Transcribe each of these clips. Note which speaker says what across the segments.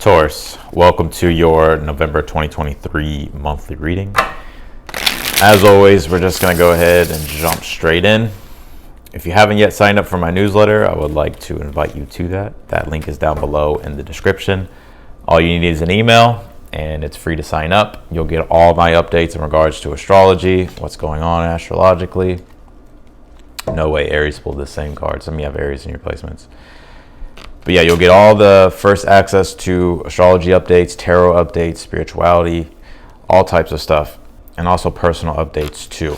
Speaker 1: Taurus, welcome to your November 2023 monthly reading. As always, we're just going to go ahead and jump straight in. If you haven't yet signed up for my newsletter, I would like to invite you to that. That link is down below in the description. All you need is an email, and it's free to sign up. You'll get all my updates in regards to astrology, what's going on astrologically. No way Aries pulled the same card. Some of you have Aries in your placements. But yeah, you'll get all the first access to astrology updates, tarot updates, spirituality, all types of stuff, and also personal updates too.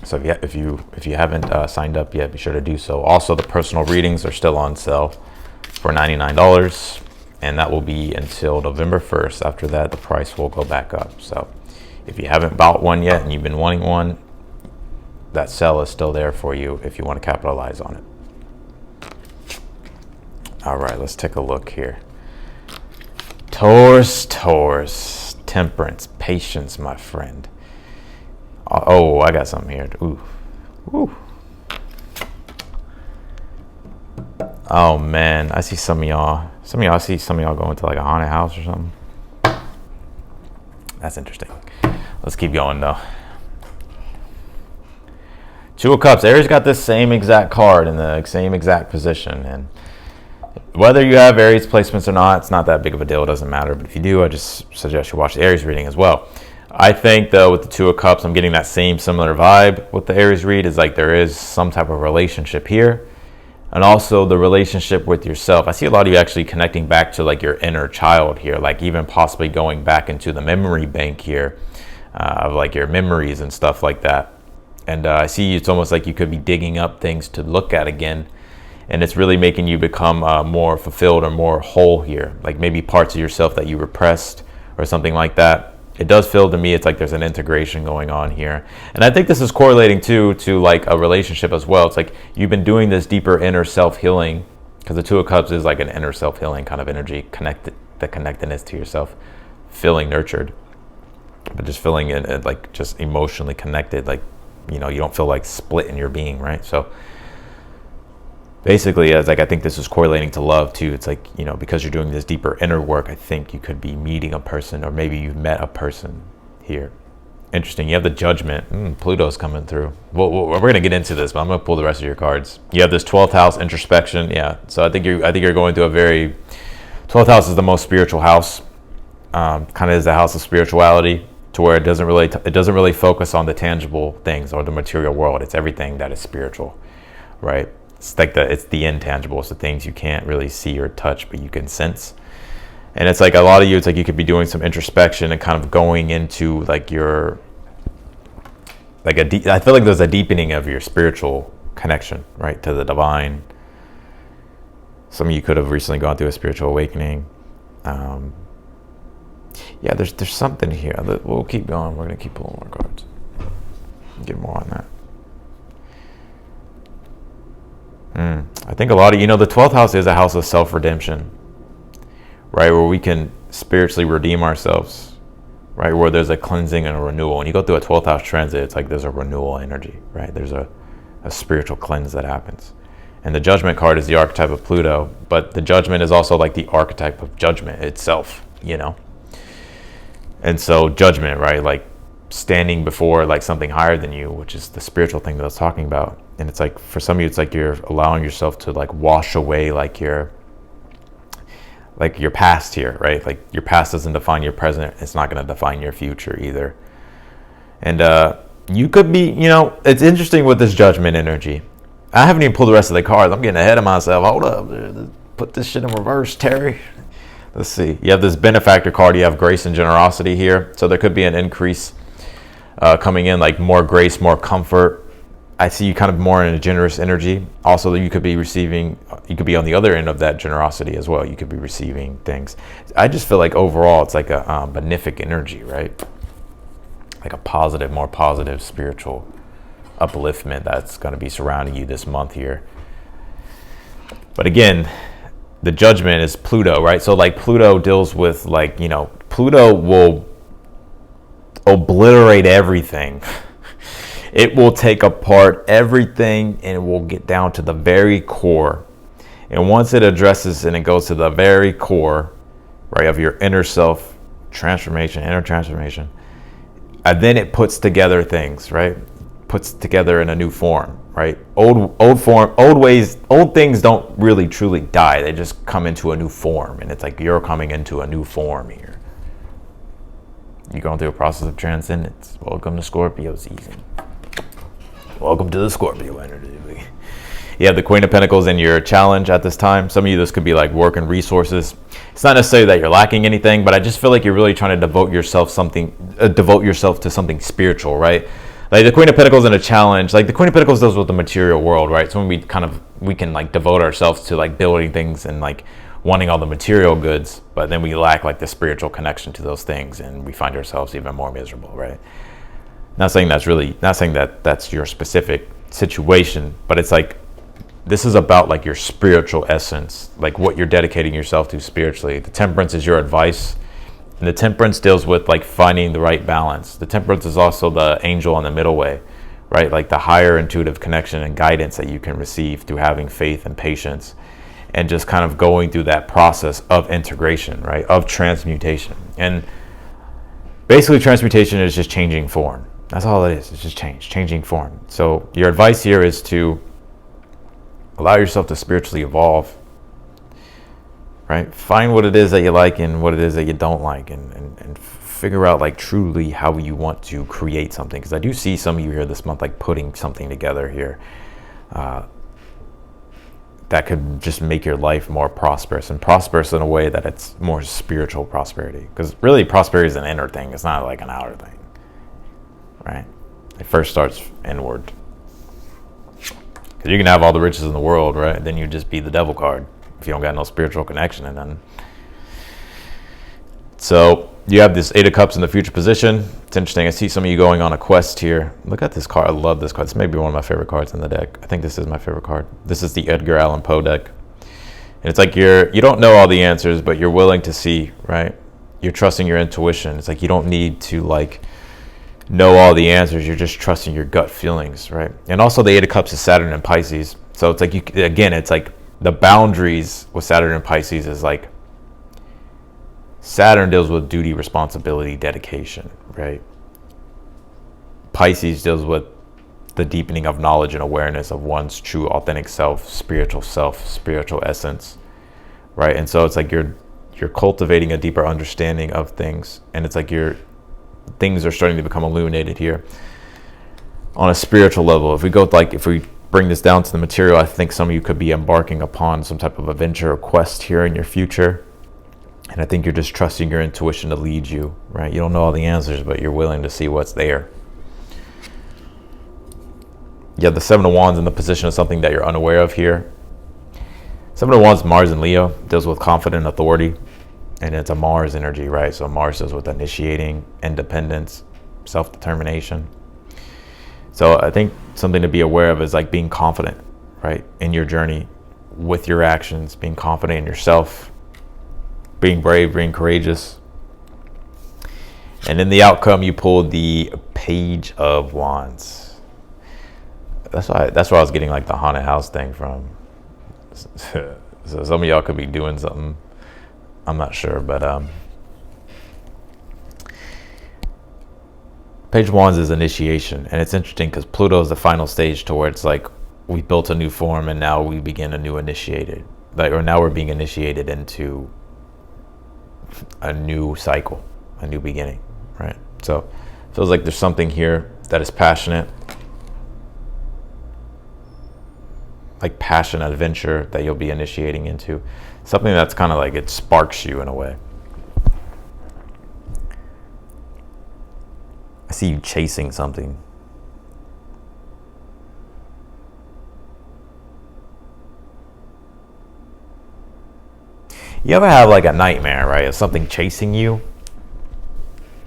Speaker 1: So if you haven't signed up yet, be sure to do so. Also, the personal readings are still on sale for $99, and that will be until November 1st. After that, the price will go back up. So if you haven't bought one yet and you've been wanting one, that sale is still there for you if you want to capitalize on it. All right, let's take a look here. Taurus, temperance, patience, my friend. Oh, I got something here. Ooh. Oh man, I see some of y'all going to like a haunted house or something. That's interesting. Let's keep going though. Two of Cups. Aries got this same exact card in the same exact position, and whether you have Aries placements or not, it's not that big of a deal. It doesn't matter. But if you do, I just suggest you watch the Aries reading as well. I think, though, with the Two of Cups, I'm getting that similar vibe with the Aries read. Is like there is some type of relationship here. And also the relationship with yourself. I see a lot of you actually connecting back to like your inner child here. Like even possibly going back into the memory bank here of like your memories and stuff like that. And I see it's almost like you could be digging up things to look at again. And it's really making you become more fulfilled or more whole here. Like maybe parts of yourself that you repressed or something like that. It does feel to me it's like there's an integration going on here. And I think this is correlating too to like a relationship as well. It's like you've been doing this deeper inner self-healing, because the Two of Cups is like an inner self-healing kind of energy, the connectedness to yourself, feeling nurtured, but just feeling it like just emotionally connected. Like, you know, you don't feel like split in your being, right? So basically, as like I think this is correlating to love too. It's like, you know, because you're doing this deeper inner work, I think you could be meeting a person, or maybe you've met a person here. Interesting. You have the Judgment. Pluto's coming through. Well, we're gonna get into this, but I'm gonna pull the rest of your cards. You have this 12th house introspection. Yeah. So I think you're going to a very 12th house is the most spiritual house. Kind of is the house of spirituality, to where it doesn't really focus on the tangible things or the material world. It's everything that is spiritual, right? It's like it's the intangible. It's the things you can't really see or touch, but you can sense. And it's like a lot of you, it's like you could be doing some introspection and kind of going into like your, like I feel like there's a deepening of your spiritual connection, right, to the divine. Some of you could have recently gone through a spiritual awakening. Yeah, there's something here. We'll keep going. We're going to keep pulling more cards. Get more on that. I think a lot of, the 12th house is a house of self-redemption, right? Where we can spiritually redeem ourselves, right? Where there's a cleansing and a renewal. When you go through a 12th house transit, it's like there's a renewal energy, right? There's a spiritual cleanse that happens. And the Judgment card is the archetype of Pluto, but the Judgment is also like the archetype of judgment itself, And so Judgment, right? Like standing before like something higher than you, which is the spiritual thing that I was talking about. And it's like, for some of you, it's like you're allowing yourself to like wash away like your past here, right? Like your past doesn't define your present. It's not going to define your future either. And you could be, it's interesting with this Judgment energy. I haven't even pulled the rest of the cards. I'm getting ahead of myself. Hold up. Put this shit in reverse, Terry. Let's see. You have this Benefactor card. You have grace and generosity here. So there could be an increase coming in, like more grace, more comfort. I see you kind of more in a generous energy. Also, you could be on the other end of that generosity as well. You could be receiving things. I just feel like overall it's like a benefic energy, right? Like a more positive spiritual upliftment that's going to be surrounding you this month here. But again, the Judgment is Pluto, right? So like Pluto deals with like, Pluto will obliterate everything. It will take apart everything and it will get down to the very core And once it addresses and it goes to the very core, right, of your inner self transformation, inner transformation, and then it puts together things, right? Puts together in a new form, right? Old things don't really truly die. They just come into a new form, and it's like you're coming into a new form here. You're going through a process of transcendence. Welcome to Scorpio season. Welcome to the Scorpio energy. You have the Queen of Pentacles in your challenge at this time. Some of you, this could be like work and resources. It's not necessarily that you're lacking anything, but I just feel like you're really trying to devote yourself to something spiritual, right? Like the Queen of Pentacles in a challenge, like the Queen of Pentacles deals with the material world, right? So when we can like devote ourselves to like building things and like wanting all the material goods, but then we lack like the spiritual connection to those things, and we find ourselves even more miserable, right? Not saying that that's your specific situation, but it's like, this is about like your spiritual essence, like what you're dedicating yourself to spiritually. The Temperance is your advice, and the Temperance deals with like finding the right balance. The Temperance is also the angel on the middle way, right? Like the higher intuitive connection and guidance that you can receive through having faith and patience, and just kind of going through that process of integration, right? Of transmutation. And basically transmutation is just changing form. That's all it is. It's just changing form. So your advice here is to allow yourself to spiritually evolve, right? Find what it is that you like and what it is that you don't like, and figure out like truly how you want to create something. Because I do see some of you here this month like putting something together here that could just make your life more prosperous, and prosperous in a way that it's more spiritual prosperity. Because really prosperity is an inner thing. It's not like an outer thing, right? It first starts inward. Because you can have all the riches in the world, right? Then you just be the devil card if you don't got no spiritual connection. And then, so you have this Eight of Cups in the future position. It's interesting. I see some of you going on a quest here. Look at this card. I love this card. This may be one of my favorite cards in the deck. I think this is my favorite card. This is the Edgar Allan Poe deck. And it's like you don't know all the answers, but you're willing to see, right? You're trusting your intuition. It's like you don't need to like know all the answers. You're just trusting your gut feelings, right? And also the Eight of Cups is Saturn and Pisces. So it's like, it's like the boundaries with Saturn and Pisces is like, Saturn deals with duty, responsibility, dedication, right? Pisces deals with the deepening of knowledge and awareness of one's true authentic self, spiritual essence, right? And so it's like you're cultivating a deeper understanding of things, and it's like things are starting to become illuminated here on a spiritual level. If we bring this down to the material, I think some of you could be embarking upon some type of adventure or quest here in your future. And I think you're just trusting your intuition to lead you, right? You don't know all the answers, but you're willing to see what's there. You have the Seven of Wands in the position of something that you're unaware of here. Seven of Wands, Mars and Leo, deals with confident authority. And it's a Mars energy, right? So Mars deals with initiating, independence, self-determination. So I think something to be aware of is like being confident, right? In your journey with your actions, being confident in yourself, being brave, being courageous. And in the outcome, you pulled the Page of Wands. That's where I was getting like the haunted house thing from. So some of y'all could be doing something. I'm not sure, but Page of Wands is initiation, and it's interesting because Pluto is the final stage to where it's like we built a new form, and now we begin a new now we're being initiated into a new cycle, a new beginning, right? So it feels like there's something here that is passionate, like passion, adventure that you'll be initiating into. Something that's kind of like it sparks you in a way. I see you chasing something. You ever have like a nightmare, right? Of something chasing you?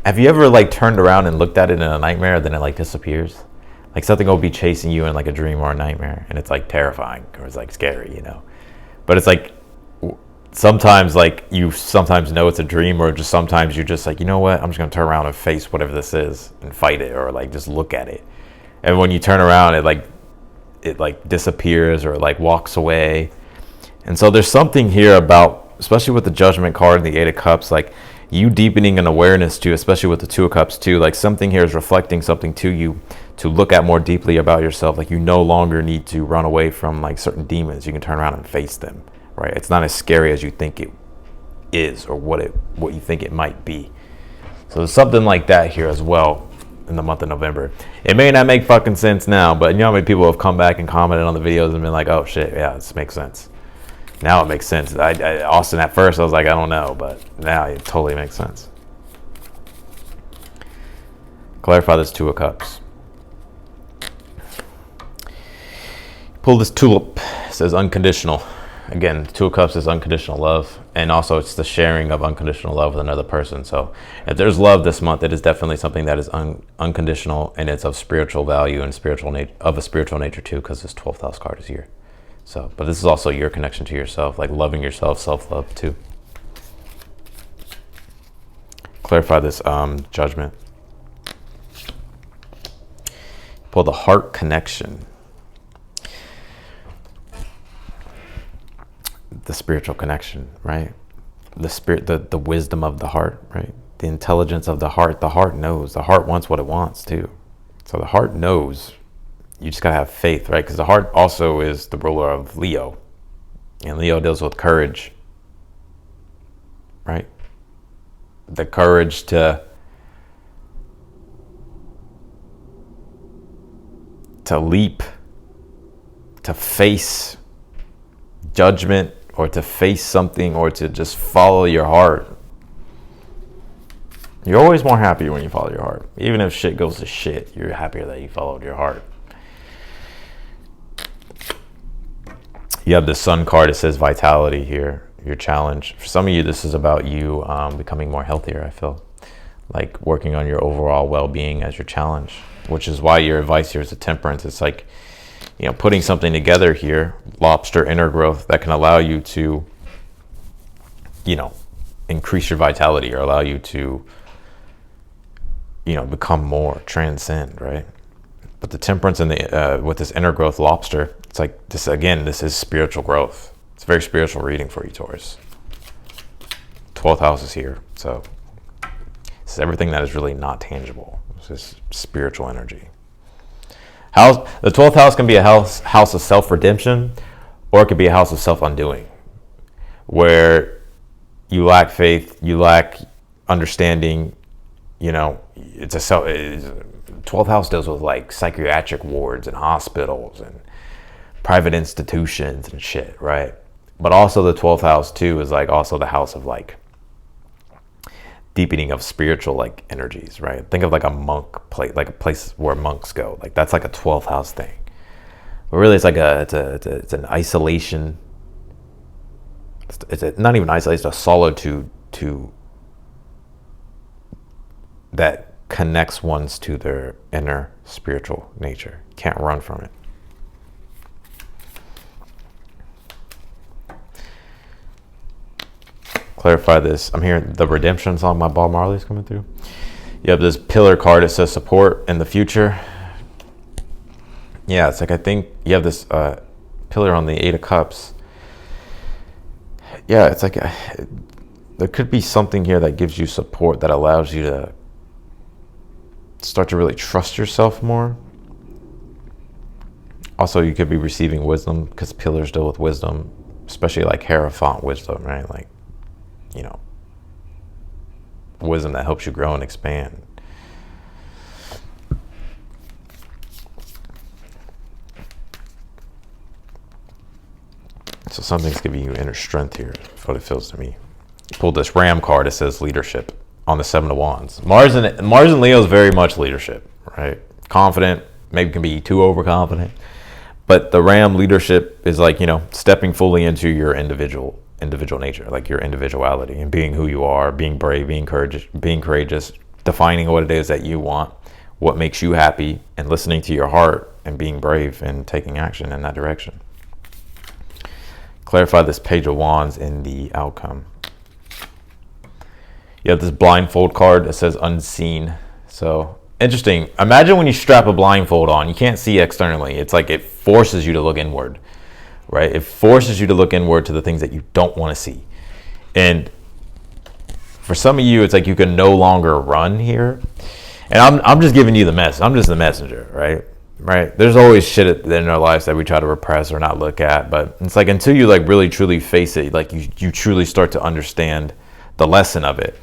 Speaker 1: Have you ever like turned around and looked at it in a nightmare, then it like disappears? Like something will be chasing you in like a dream or a nightmare, and it's like terrifying or it's like scary, you know? But it's like sometimes like you sometimes know it's a dream, or just sometimes you're just like, you know what, I'm just gonna turn around and face whatever this is and fight it, or like just look at it. And when you turn around, it like disappears or like walks away. And so there's something here about, especially with the Judgment card and the Eight of Cups, like you deepening an awareness to, especially with the Two of Cups too, like something here is reflecting something to you to look at more deeply about yourself. Like you no longer need to run away from like certain demons. You can turn around and face them, right? It's not as scary as you think it is, or what you think it might be. So there's something like that here as well in the month of November. It may not make fucking sense now, but you know how many people have come back and commented on the videos and been like, oh shit, yeah, this makes sense. Now it makes sense. Austin, at first I was like, I don't know, but now it totally makes sense. Clarify this Two of Cups. Pull this tulip. It says unconditional. Again, Two of Cups is unconditional love, and also it's the sharing of unconditional love with another person. So if there's love this month, it is definitely something that is unconditional, and it's of spiritual value and of a spiritual nature too, because this 12th house card is here. So, but this is also your connection to yourself, like loving yourself, self-love too. Clarify this Judgment. Pull the heart connection. The spiritual connection, right? The spirit, the wisdom of the heart, right? The intelligence of the heart. The heart knows. The heart wants what it wants too. So the heart knows. You just gotta have faith, right? Because the heart also is the ruler of Leo, and Leo deals with courage, right? The courage to leap, to face judgment, or to face something, or to just follow your heart. You're always more happy when you follow your heart. Even if shit goes to shit, you're happier that you followed your heart. You have the Sun card. It says vitality here, your challenge. For some of you, this is about you becoming more healthier, I feel. Like working on your overall well-being as your challenge, which is why your advice here is a temperance. It's like, you know, putting something together here, lobster inner growth, that can allow you to, you know, increase your vitality, or allow you to, you know, become more, transcend, right? But the temperance and the with this inner growth lobster, it's like this again. This is spiritual growth. It's a very spiritual reading for you, Taurus. 12th house is here, so this is everything that is really not tangible. This is spiritual energy. The 12th house can be a house of self-redemption, or it could be a house of self-undoing, where you lack faith, you lack understanding. You know, 12th house deals with like psychiatric wards and hospitals and private institutions and shit, right? But also the 12th house too is like also the house of like deepening of spiritual like energies, right? Think of like a monk place, like a place where monks go. Like that's like a 12th house thing. But really it's like it's an isolation. It's not even isolation, it's a solitude that connects ones to their inner spiritual nature. Can't run from it. Clarify this. I'm hearing the redemption song by Bob Marley's coming through. You have this pillar card. It says support in the future. Yeah, it's like I think you have this pillar on the Eight of Cups. Yeah, it's like there could be something here that gives you support, that allows you to start to really trust yourself more. Also, you could be receiving wisdom, because pillars deal with wisdom, especially like Hierophant wisdom, right? Like, you know, wisdom that helps you grow and expand. So something's giving you inner strength here, is what it feels to me. You pulled this Ram card. It says leadership on the Seven of Wands. Mars and Leo is very much leadership, right? Confident, maybe can be too overconfident. But the Ram leadership is like, you know, stepping fully into your individual nature, like your individuality, and being who you are, being brave, being courageous, defining what it is that you want, what makes you happy, and listening to your heart, and being brave and taking action in that direction. Clarify this Page of Wands in the outcome. You have this blindfold card that says unseen. So interesting. Imagine when you strap a blindfold on, you can't see externally. It's like it forces you to look inward. right? It forces you to look inward to the things that you don't want to see. And for some of you, it's like you can no longer run here. And I'm just giving you the message. I'm just the messenger, right? Right? There's always shit in our lives that we try to repress or not look at. But it's like until you like really truly face it, like you truly start to understand the lesson of it.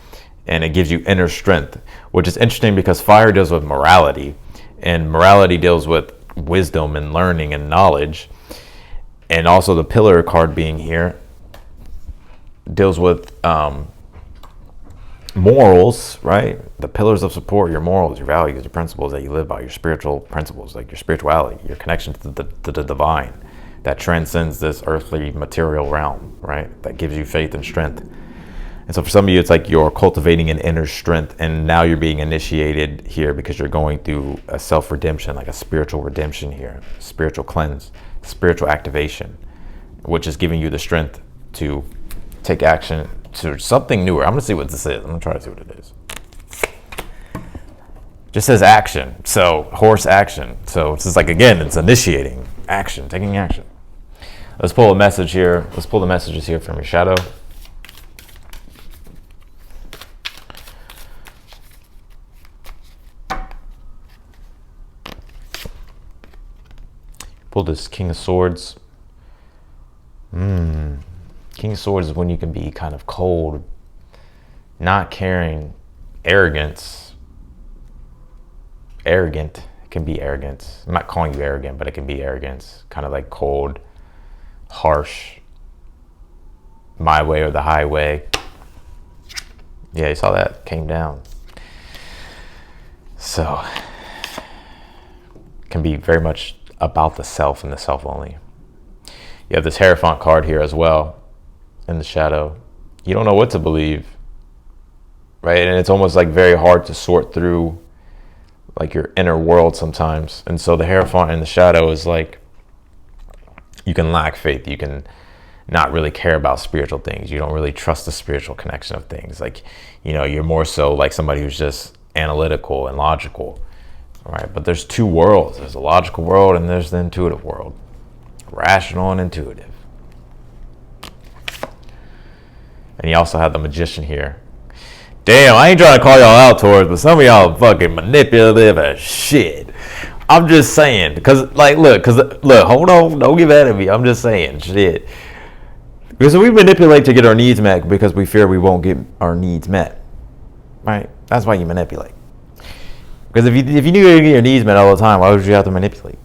Speaker 1: And it gives you inner strength, which is interesting because fire deals with morality. And morality deals with wisdom and learning and knowledge. And also the pillar card being here deals with morals, right? The pillars of support, your morals, your values, your principles that you live by, your spiritual principles, like your spirituality, your connection to the divine that transcends this earthly material realm, right? That gives you faith and strength. And so for some of you, it's like you're cultivating an inner strength, and now you're being initiated here because you're going through a self-redemption, like a spiritual redemption here, spiritual cleanse, spiritual activation, which is giving you the strength to take action to something newer. I'm gonna see what this is. I'm gonna try to see what it is. Just says action. So horse action. So it's just like, again, it's initiating action, taking action. Let's pull a message here. Let's pull the messages here from your shadow. Pull this King of Swords. King of Swords is when you can be kind of cold, not caring, arrogant. It can be arrogance. I'm not calling you arrogant, but it can be arrogance. Kind of like cold, harsh, my way or the highway. Yeah, you saw that? Came down. So, it can be very much about the self and the self only. You have this Hierophant card here as well in the shadow. You don't know what to believe, right? And it's almost like very hard to sort through like your inner world sometimes. And so the Hierophant in the shadow is like, you can lack faith. You can not really care about spiritual things. You don't really trust the spiritual connection of things. Like, you know, you're more so like somebody who's just analytical and logical, right? But there's two worlds. There's a logical world and there's the intuitive world. Rational and intuitive. And you also have the Magician here. Damn, I ain't trying to call y'all out, Taurus, but some of y'all fucking manipulative as shit. I'm just saying, because look, hold on, don't get mad at me. I'm just saying, shit. Because we manipulate to get our needs met because we fear we won't get our needs met, right? That's why you manipulate. Because if you knew you were getting your needs met all the time, why would you have to manipulate?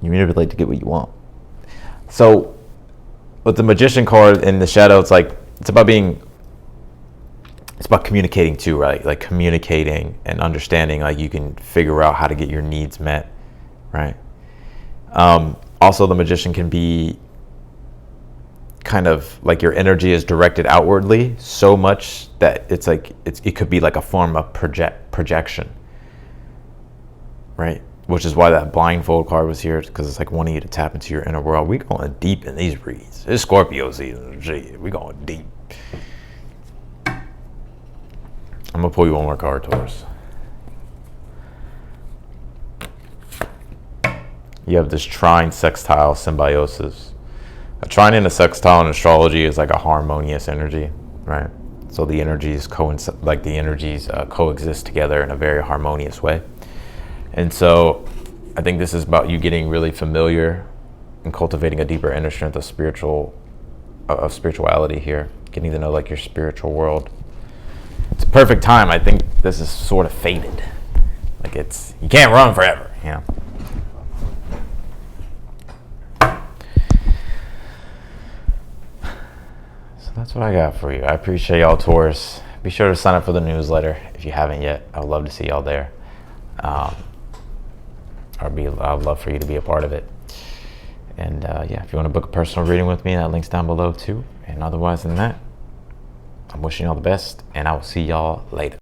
Speaker 1: You manipulate to get what you want. So, with the Magician card in the shadow, it's like, it's about communicating too, right? Like communicating and understanding, like you can figure out how to get your needs met, right? Also, the Magician can be kind of like your energy is directed outwardly so much that it's like, it could be like a form of projection, right? Which is why that blindfold card was here, because it's like wanting you to tap into your inner world. We going deep in these reads. It's Scorpio season. Gee, we going deep. I'm gonna pull you one more card, Taurus. You have this trine sextile symbiosis. A trine and a sextile in astrology is like a harmonious energy, right? So the energies coexist together in a very harmonious way. And so I think this is about you getting really familiar and cultivating a deeper inner strength of spirituality here, getting to know like your spiritual world. It's a perfect time. I think this is sort of fated. Like you can't run forever, you know. So that's what I got for you. I appreciate y'all, Taurus. Be sure to sign up for the newsletter if you haven't yet. I would love to see y'all there. I'd love for you to be a part of it. And yeah, if you want to book a personal reading with me, that link's down below too. And otherwise than that, I'm wishing y'all the best, and I will see y'all later.